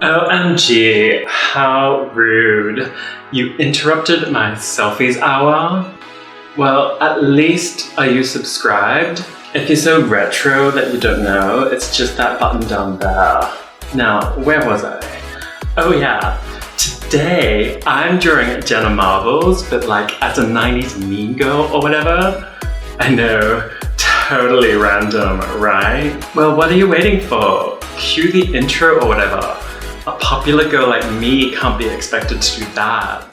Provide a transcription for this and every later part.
OMG, how rude. You interrupted my selfies hour? Well, at least are you subscribed? If you're so retro that you don't know, it's just that button down there. Now, where was I? Oh yeah, today I'm drawing Jenna Marbles, but like as a 90s mean girl or whatever. I know, totally random, right? Well, what are you waiting for? Cue the intro or whatever. A popular girl like me can't be expected to do that.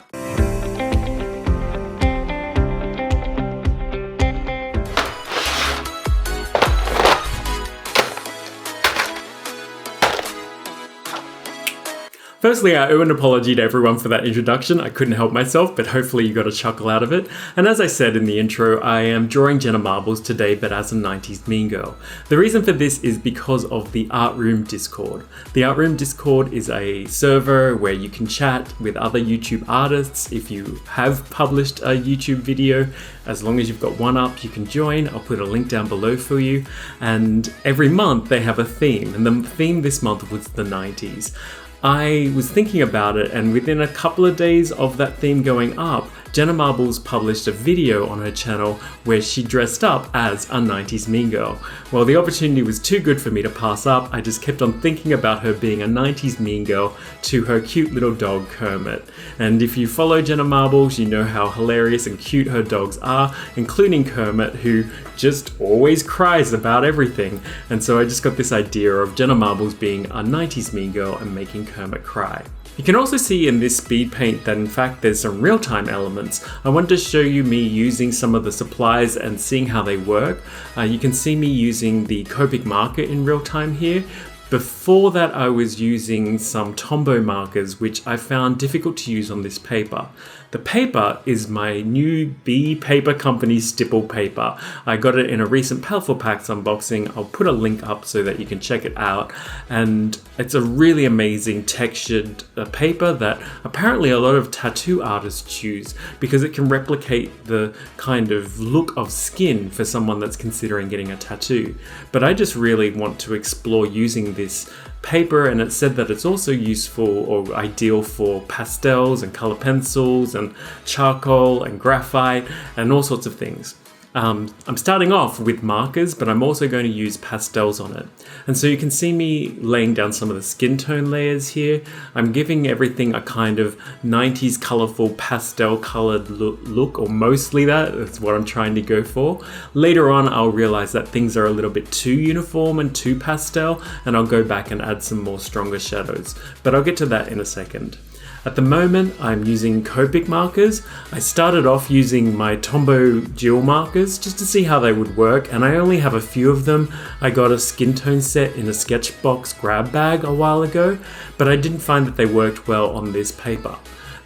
Firstly, I owe an apology to everyone for that introduction. I couldn't help myself, but hopefully you got a chuckle out of it. And as I said in the intro, I am drawing Jenna Marbles today, but as a 90s mean girl. The reason for this is because of the Art Room Discord. The Art Room Discord is a server where you can chat with other YouTube artists. If you have published a YouTube video, as long as you've got one up, you can join. I'll put a link down below for you. And every month they have a theme, and the theme this month was the 90s. I was thinking about it, and within a couple of days of that theme going up, Jenna Marbles published a video on her channel where she dressed up as a 90s mean girl. Well, the opportunity was too good for me to pass up. I just kept on thinking about her being a 90s mean girl to her cute little dog Kermit. And if you follow Jenna Marbles, you know how hilarious and cute her dogs are, including Kermit, who just always cries about everything. And so I just got this idea of Jenna Marbles being a 90s mean girl and making Kermit cry. You can also see in this speed paint that in fact there's some real-time elements. I wanted to show you me using some of the supplies and seeing how they work. You can see me using the Copic marker in real time here. Before that, I was using some Tombow markers, which I found difficult to use on this paper. The paper is my new B Paper Company stipple paper. I got it in a recent Powerful Packs unboxing. I'll put a link up so that you can check it out. And it's a really amazing textured paper that apparently a lot of tattoo artists choose because it can replicate the kind of look of skin for someone that's considering getting a tattoo. But I just really want to explore using this paper, and it said that it's also useful or ideal for pastels and color pencils and charcoal and graphite and all sorts of things. I'm starting off with markers, but I'm also going to use pastels on it. And so you can see me laying down some of the skin tone layers here. I'm giving everything a kind of 90s colorful pastel colored look, or mostly that's what I'm trying to go for. Later on, I'll realize that things are a little bit too uniform and too pastel, and I'll go back and add some more stronger shadows. But I'll get to that in a second. At the moment, I'm using Copic markers. I started off using my Tombow gel markers just to see how they would work, and I only have a few of them. I got a skin tone set in a Sketchbox grab bag a while ago, but I didn't find that they worked well on this paper.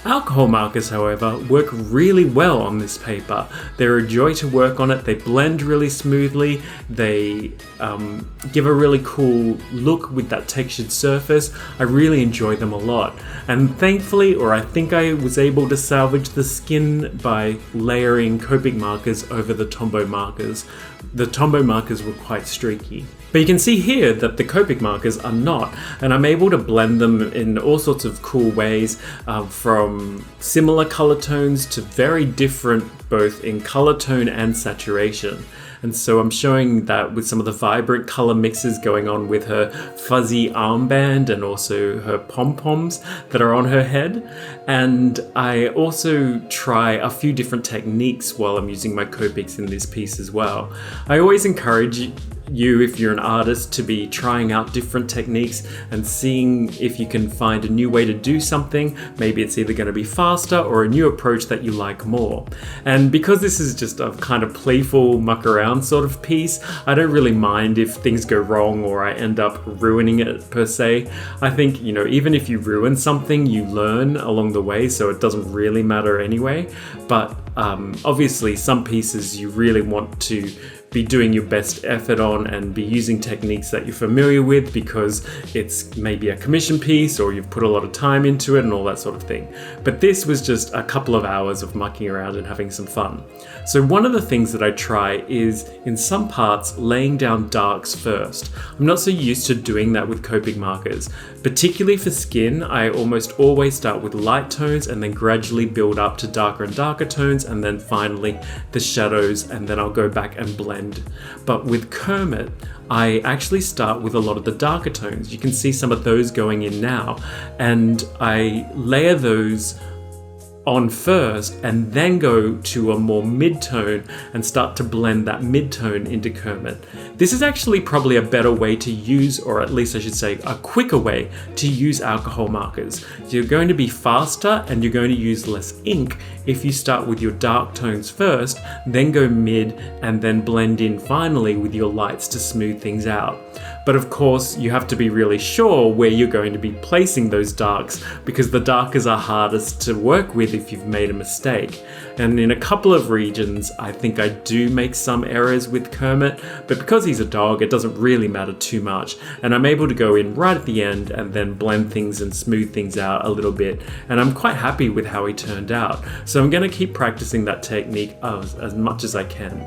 Alcohol markers, however, work really well on this paper. They're a joy to work on it. They blend really smoothly. They give a really cool look with that textured surface. I really enjoy them a lot. And thankfully, or I think I was able to salvage the skin by layering Copic markers over the Tombow markers. The Tombow markers were quite streaky. But you can see here that the Copic markers are not, and I'm able to blend them in all sorts of cool ways, from similar color tones to very different, both in color tone and saturation. And so I'm showing that with some of the vibrant color mixes going on with her fuzzy armband and also her pom-poms that are on her head. And I also try a few different techniques while I'm using my Copics in this piece as well. I always encourage you, if you're an artist, to be trying out different techniques and seeing if you can find a new way to do something. Maybe it's either going to be faster or a new approach that you like more. And because this is just a kind of playful muck around sort of piece, I don't really mind if things go wrong or I end up ruining it per se. I think, you know, even if you ruin something, you learn along the way, so it doesn't really matter anyway. But obviously some pieces you really want to be doing your best effort on and be using techniques that you're familiar with because it's maybe a commission piece or you've put a lot of time into it and all that sort of thing. But this was just a couple of hours of mucking around and having some fun. So one of the things that I try is, in some parts, laying down darks first. I'm not so used to doing that with copic markers. Particularly for skin, I almost always start with light tones and then gradually build up to darker and darker tones, and then finally the shadows, and then I'll go back and blend. But with Kermit, I actually start with a lot of the darker tones. You can see some of those going in now, and I layer those on first and then go to a more mid-tone and start to blend that mid-tone into Kermit. This is actually probably a better way to use, or at least I should say a quicker way to use alcohol markers. You're going to be faster and you're going to use less ink if you start with your dark tones first, then go mid and then blend in finally with your lights to smooth things out. But of course, you have to be really sure where you're going to be placing those darks, because the darkers are hardest to work with if you've made a mistake. And in a couple of regions, I think I do make some errors with Kermit, but because he's a dog, it doesn't really matter too much. And I'm able to go in right at the end and then blend things and smooth things out a little bit. And I'm quite happy with how he turned out. So I'm going to keep practicing that technique as much as I can.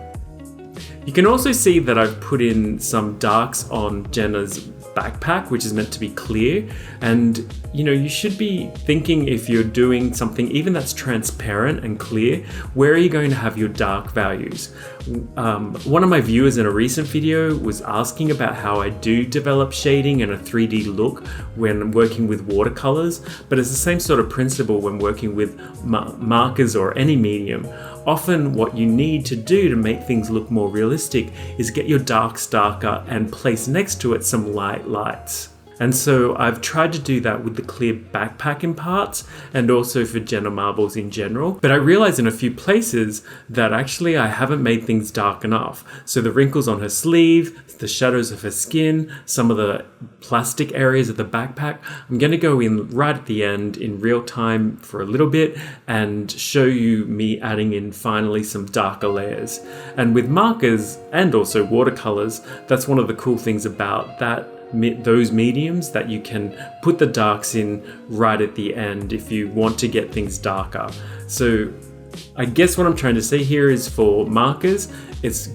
You can also see that I've put in some darks on Jenna's backpack, which is meant to be clear. And you should be thinking, if you're doing something even that's transparent and clear, where are you going to have your dark values? One of my viewers in a recent video was asking about how I do develop shading and a 3D look when working with watercolors, but it's the same sort of principle when working with markers or any medium. Often what you need to do to make things look more realistic is get your darks darker and place next to it some lights. And so I've tried to do that with the clear backpack in parts, and also for Jenna Marbles in general. But I realized in a few places that actually I haven't made things dark enough. So the wrinkles on her sleeve, the shadows of her skin, some of the plastic areas of the backpack, I'm going to go in right at the end in real time for a little bit and show you me adding in finally some darker layers. And with markers and also watercolors, that's one of the cool things about those mediums, that you can put the darks in right at the end if you want to get things darker. So I guess what I'm trying to say here is, for markers, it's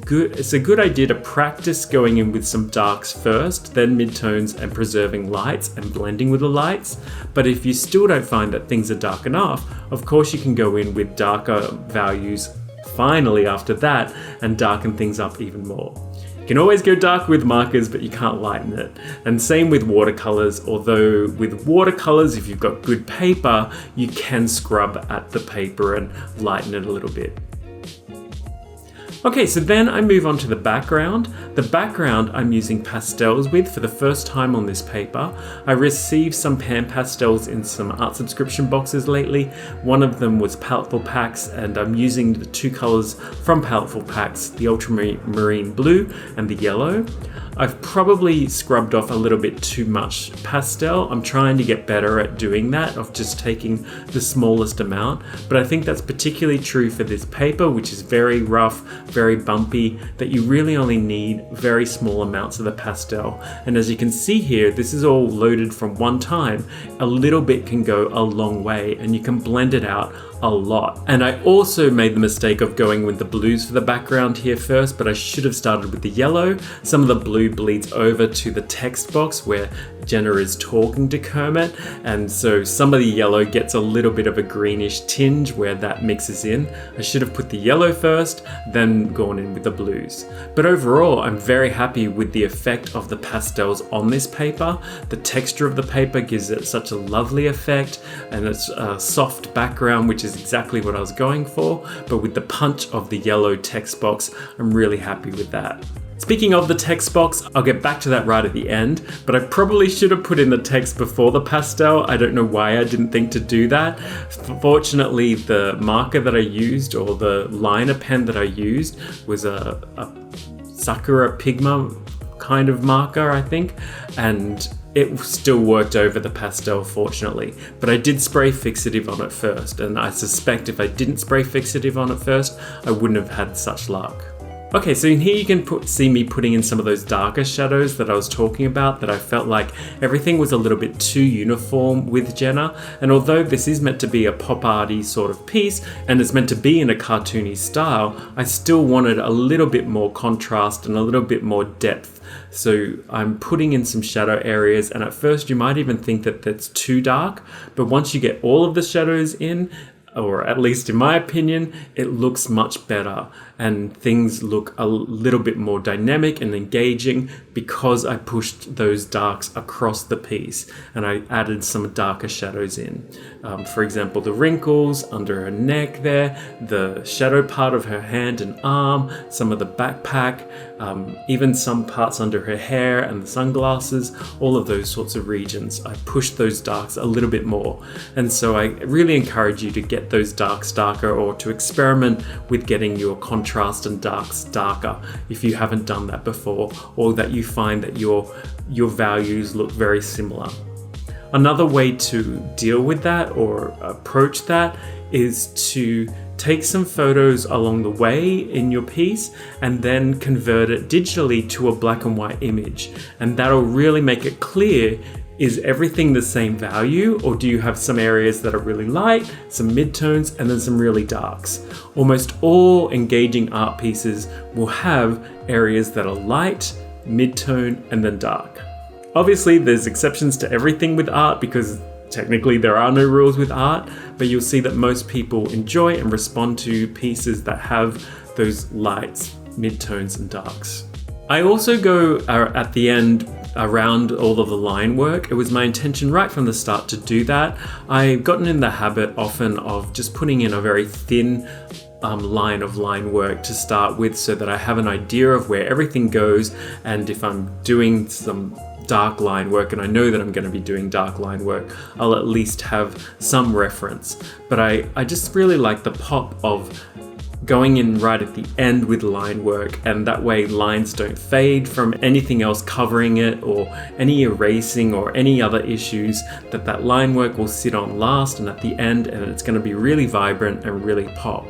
a good idea to practice going in with some darks first, then midtones, and preserving lights and blending with the lights. But if you still don't find that things are dark enough, of course you can go in with darker values finally after that and darken things up even more. You can always go dark with markers, but you can't lighten it. And same with watercolors, although with watercolors, if you've got good paper, you can scrub at the paper and lighten it a little bit. Okay, so then I move on to the background. The background I'm using pastels with for the first time on this paper. I received some pan pastels in some art subscription boxes lately. One of them was Paletteful Packs, and I'm using the two colors from Paletteful Packs, the ultramarine blue and the yellow. I've probably scrubbed off a little bit too much pastel. I'm trying to get better at doing that, of just taking the smallest amount. But I think that's particularly true for this paper, which is very rough, very bumpy, that you really only need very small amounts of the pastel. And as you can see here, this is all loaded from one time. A little bit can go a long way, and you can blend it out a lot. And I also made the mistake of going with the blues for the background here first, but I should have started with the yellow. Some of the blue bleeds over to the text box where Jenna is talking to Kermit, and so some of the yellow gets a little bit of a greenish tinge where that mixes in. I should have put the yellow first, then gone in with the blues. But overall, I'm very happy with the effect of the pastels on this paper. The texture of the paper gives it such a lovely effect, and it's a soft background, which is exactly what I was going for. But with the punch of the yellow text box, I'm really happy with that. Speaking of the text box, I'll get back to that right at the end, but I probably should have put in the text before the pastel. I don't know why I didn't think to do that. Fortunately, the marker that I used, or the liner pen that I used, was a Sakura Pigma kind of marker, I think, and it still worked over the pastel, fortunately. But I did spray fixative on it first, and I suspect if I didn't spray fixative on it first, I wouldn't have had such luck. Okay, so in here you can see me putting in some of those darker shadows that I was talking about, that I felt like everything was a little bit too uniform with Jenna. And although this is meant to be a pop arty sort of piece and it's meant to be in a cartoony style, I still wanted a little bit more contrast and a little bit more depth. So I'm putting in some shadow areas, and at first you might even think that that's too dark, but once you get all of the shadows in, or at least in my opinion, it looks much better and things look a little bit more dynamic and engaging because I pushed those darks across the piece and I added some darker shadows in. For example, the wrinkles under her neck there, the shadow part of her hand and arm, some of the backpack, even some parts under her hair and the sunglasses, all of those sorts of regions. I pushed those darks a little bit more. And so I really encourage you to get those darks darker, or to experiment with getting your contrast and darks darker if you haven't done that before, or that you find that your values look very similar. Another way to deal with that or approach that is to take some photos along the way in your piece and then convert it digitally to a black and white image. And that'll really make it clear, is everything the same value, or do you have some areas that are really light, some midtones, and then some really darks? Almost all engaging art pieces will have areas that are light, midtone, and then dark. Obviously, there's exceptions to everything with art because technically there are no rules with art, but you'll see that most people enjoy and respond to pieces that have those lights, midtones, and darks. I also go at the end around all of the line work. It was my intention right from the start to do that. I've gotten in the habit often of just putting in a very thin line of line work to start with, so that I have an idea of where everything goes, and if I'm doing some dark line work, and I know that I'm going to be doing dark line work, I'll at least have some reference. But I just really like the pop of going in right at the end with line work, and that way lines don't fade from anything else covering it or any erasing or any other issues, that line work will sit on last and at the end, and it's going to be really vibrant and really pop.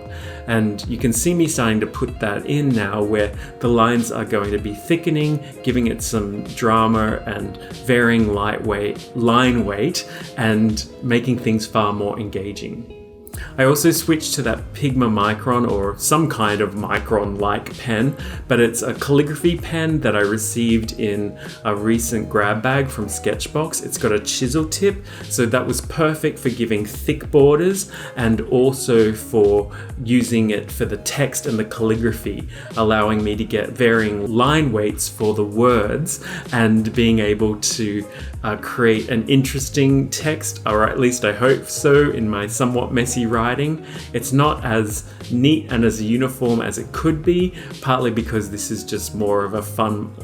And you can see me starting to put that in now, where the lines are going to be thickening, giving it some drama and varying line weight, and making things far more engaging. I also switched to that Pigma Micron, or some kind of Micron-like pen, but it's a calligraphy pen that I received in a recent grab bag from Sketchbox. It's got a chisel tip, so that was perfect for giving thick borders and also for using it for the text and the calligraphy, allowing me to get varying line weights for the words and being able to create an interesting text, or at least I hope so, in my somewhat messy writing. It's not as neat and as uniform as it could be, partly because this is just more of a fun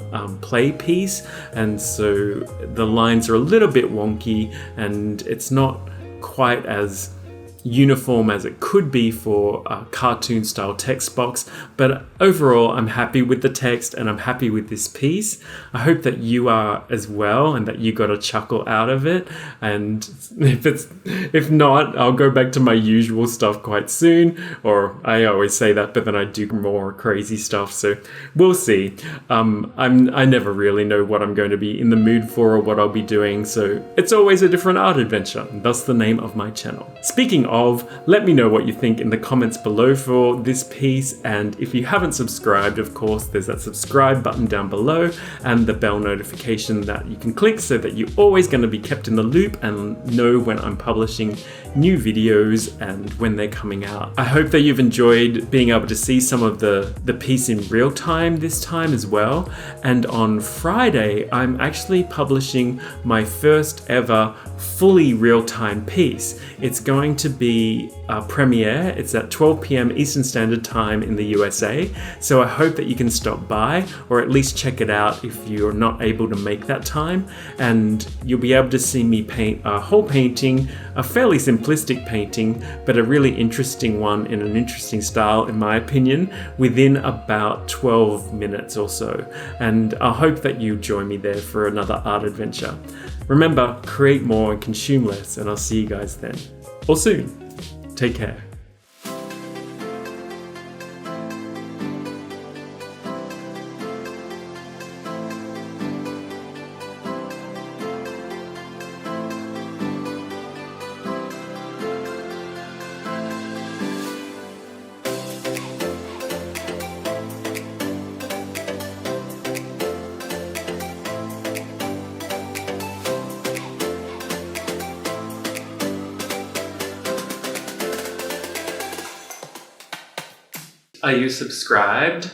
play piece, and so the lines are a little bit wonky and it's not quite as uniform as it could be for a cartoon style text box. But overall, I'm happy with the text and I'm happy with this piece. I hope that you are as well, and that you got a chuckle out of it. And if not, I'll go back to my usual stuff quite soon, or I always say that, but then I do more crazy stuff, so we'll see. I never really know what I'm going to be in the mood for or what I'll be doing, so it's always a different art adventure, and thus the name of my channel. Speaking of, let me know what you think in the comments below for this piece, and if you haven't subscribed, of course, there's that subscribe button down below and the bell notification that you can click so that you're always going to be kept in the loop and know when I'm publishing new videos and when they're coming out. I hope that you've enjoyed being able to see some of the piece in real time this time as well. And on Friday, I'm actually publishing my first ever fully real-time piece. It's going to be a premiere. It's at 12 p.m. Eastern Standard Time in the USA. So I hope that you can stop by, or at least check it out if you're not able to make that time. And you'll be able to see me paint a whole painting, a fairly simplistic painting, but a really interesting one in an interesting style, in my opinion, within about 12 minutes or so. And I hope that you join me there for another art adventure. Remember, create more and consume less, and I'll see you guys then. Or soon. Take care. Are you subscribed?